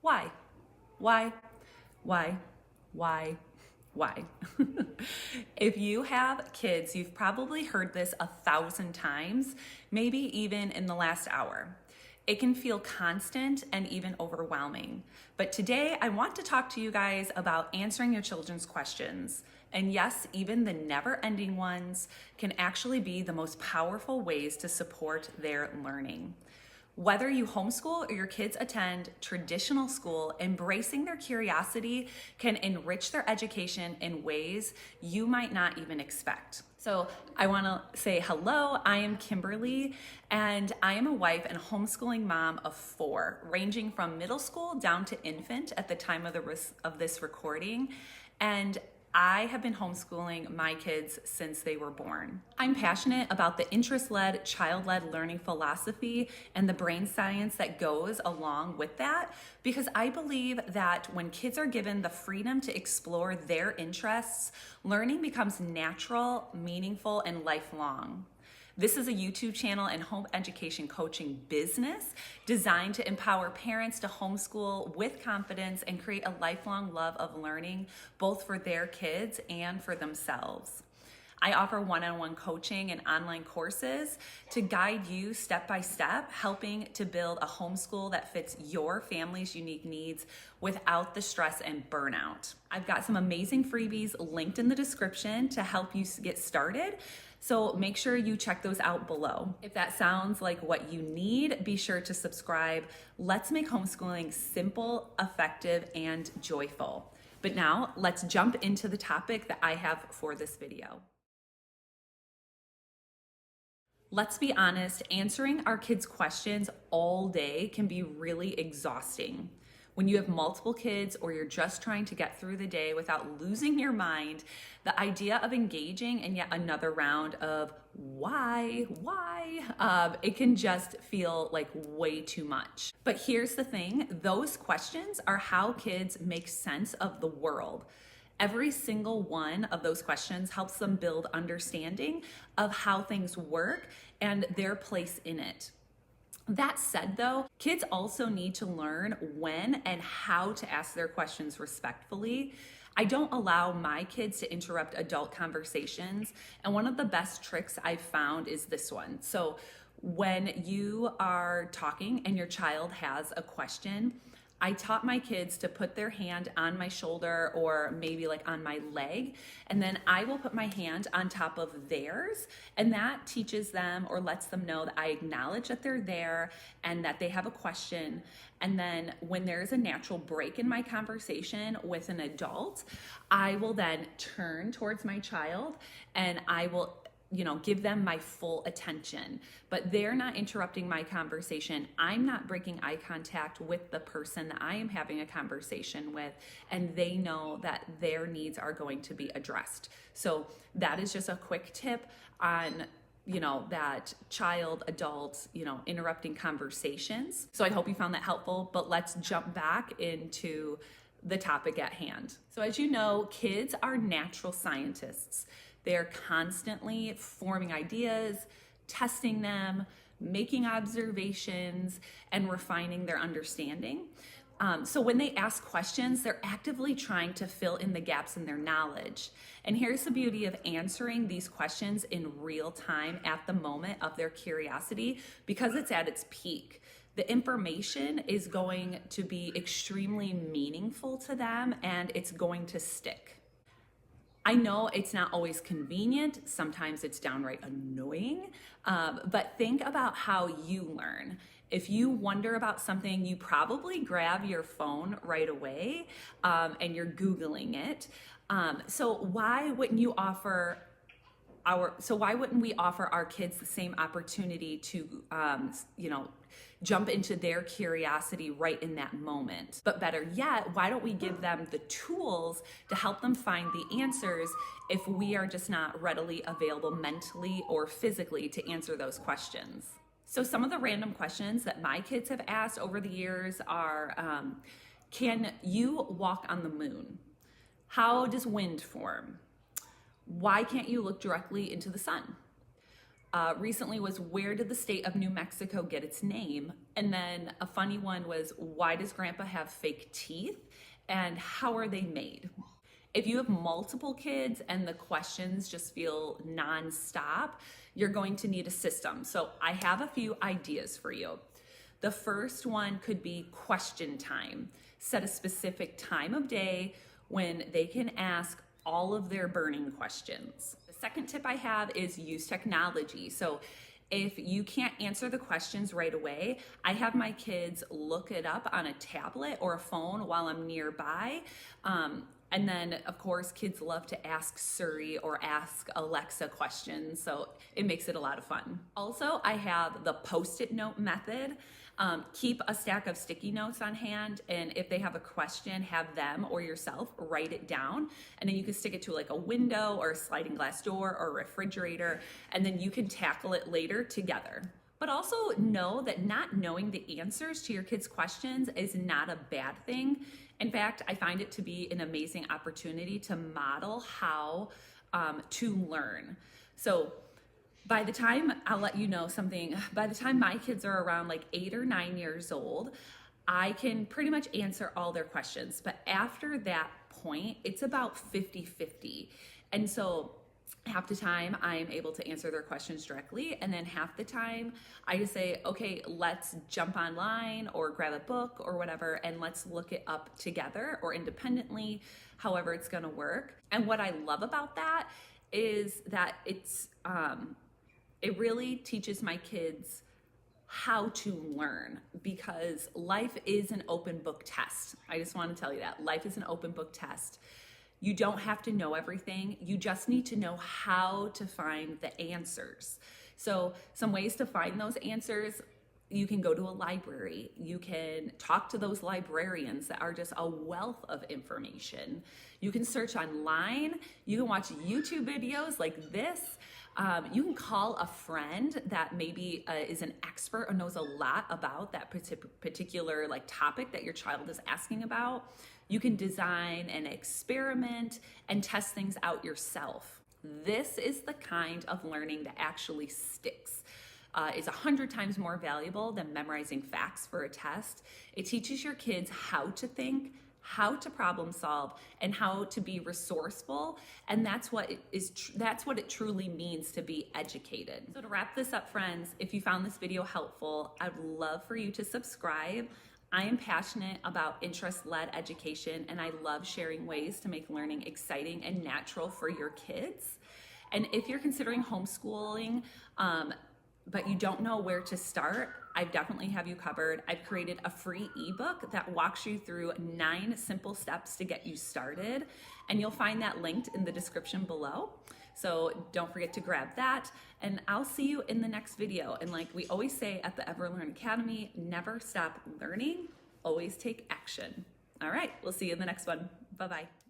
Why? Why? Why? Why? Why? If you have kids, you've probably heard this 1,000 times, maybe even in the last hour. It can feel constant and even overwhelming. But today I want to talk to you guys about answering your children's questions. And yes, even the never-ending ones can actually be the most powerful ways to support their learning. Whether you homeschool or your kids attend traditional school, embracing their curiosity can enrich their education in ways you might not even expect. So I want to say hello, I am Kimberly, and I am a wife and homeschooling mom of 4, ranging from middle school down to infant at the time of this recording. And I have been homeschooling my kids since they were born. I'm passionate about the interest-led, child-led learning philosophy and the brain science that goes along with that, because I believe that when kids are given the freedom to explore their interests, learning becomes natural, meaningful, and lifelong. This is a YouTube channel and home education coaching business designed to empower parents to homeschool with confidence and create a lifelong love of learning, both for their kids and for themselves. I offer one-on-one coaching and online courses to guide you step by step, helping to build a homeschool that fits your family's unique needs without the stress and burnout. I've got some amazing freebies linked in the description to help you get started. So make sure you check those out below. If that sounds like what you need, be sure to subscribe. Let's make homeschooling simple, effective, and joyful. But now let's jump into the topic that I have for this video. Let's be honest, answering our kids' questions all day can be really exhausting. When you have multiple kids or you're just trying to get through the day without losing your mind, the idea of engaging in yet another round of why, it can just feel like way too much. But here's the thing, those questions are how kids make sense of the world. Every single one of those questions helps them build understanding of how things work and their place in it. That said, though, kids also need to learn when and how to ask their questions respectfully. I don't allow my kids to interrupt adult conversations, and one of the best tricks I've found is this one. So when you are talking and your child has a question, I taught my kids to put their hand on my shoulder or maybe like on my leg, and then I will put my hand on top of theirs, and that teaches them or lets them know that I acknowledge that they're there and that they have a question. And then when there's a natural break in my conversation with an adult, I will then turn towards my child and I will give them my full attention, but they're not interrupting my conversation. I'm not breaking eye contact with the person that I am having a conversation with, and they know that their needs are going to be addressed. So that is just a quick tip on that child, adult, interrupting conversations. So I hope you found that helpful, but let's jump back into the topic at hand. So as you know, kids are natural scientists. They're constantly forming ideas, testing them, making observations, and refining their understanding. So when they ask questions, they're actively trying to fill in the gaps in their knowledge. And here's the beauty of answering these questions in real time at the moment of their curiosity, because it's at its peak. The information is going to be extremely meaningful to them, and it's going to stick. I know it's not always convenient, sometimes it's downright annoying, but think about how you learn. If you wonder about something, you probably grab your phone right away and you're Googling it. So why wouldn't we offer our kids the same opportunity to, jump into their curiosity right in that moment? But better yet, why don't we give them the tools to help them find the answers if we are just not readily available mentally or physically to answer those questions? So some of the random questions that my kids have asked over the years are, can you walk on the moon? How does wind form? Why can't you look directly into the sun? Recently was, where did the state of New Mexico get its name? And then a funny one was, why does grandpa have fake teeth? And how are they made? If you have multiple kids and the questions just feel nonstop, you're going to need a system. So I have a few ideas for you. The first one could be question time. Set a specific time of day when they can ask all of their burning questions. The second tip I have is use technology. So if you can't answer the questions right away, I have my kids look it up on a tablet or a phone while I'm nearby. And then, of course, kids love to ask Siri or ask Alexa questions, so it makes it a lot of fun. Also, I have the Post-it note method. Keep a stack of sticky notes on hand, and if they have a question, have them or yourself write it down, and then you can stick it to like a window or a sliding glass door or a refrigerator, and then you can tackle it later together. But also know that not knowing the answers to your kids' questions is not a bad thing. In fact, I find it to be an amazing opportunity to model how to learn. So by the time, I'll let you know something, by the time my kids are around like 8 or 9 years old, I can pretty much answer all their questions. But after that point, it's about 50-50. And so half the time I'm able to answer their questions directly, and then half the time I just say, okay, let's jump online or grab a book or whatever, and let's look it up together or independently, however it's gonna work. And what I love about that is that it really teaches my kids how to learn, because life is an open book test. I just want to tell you that life is an open book test. You don't have to know everything. You just need to know how to find the answers. So some ways to find those answers: you can go to a library. You can talk to those librarians that are just a wealth of information. You can search online. You can watch YouTube videos like this. You can call a friend that maybe is an expert or knows a lot about that particular like topic that your child is asking about. You can design and experiment and test things out yourself. This is the kind of learning that actually sticks. Is 100 times more valuable than memorizing facts for a test. It teaches your kids how to think, how to problem solve, and how to be resourceful. And that's what it truly means to be educated. So to wrap this up, friends, if you found this video helpful, I'd love for you to subscribe. I am passionate about interest-led education, and I love sharing ways to make learning exciting and natural for your kids. And if you're considering homeschooling, but you don't know where to start, I definitely have you covered. I've created a free ebook that walks you through 9 simple steps to get you started, and you'll find that linked in the description below. So don't forget to grab that, and I'll see you in the next video. And like we always say at the EverLearn Academy, never stop learning, always take action. All right, we'll see you in the next one. Bye-bye.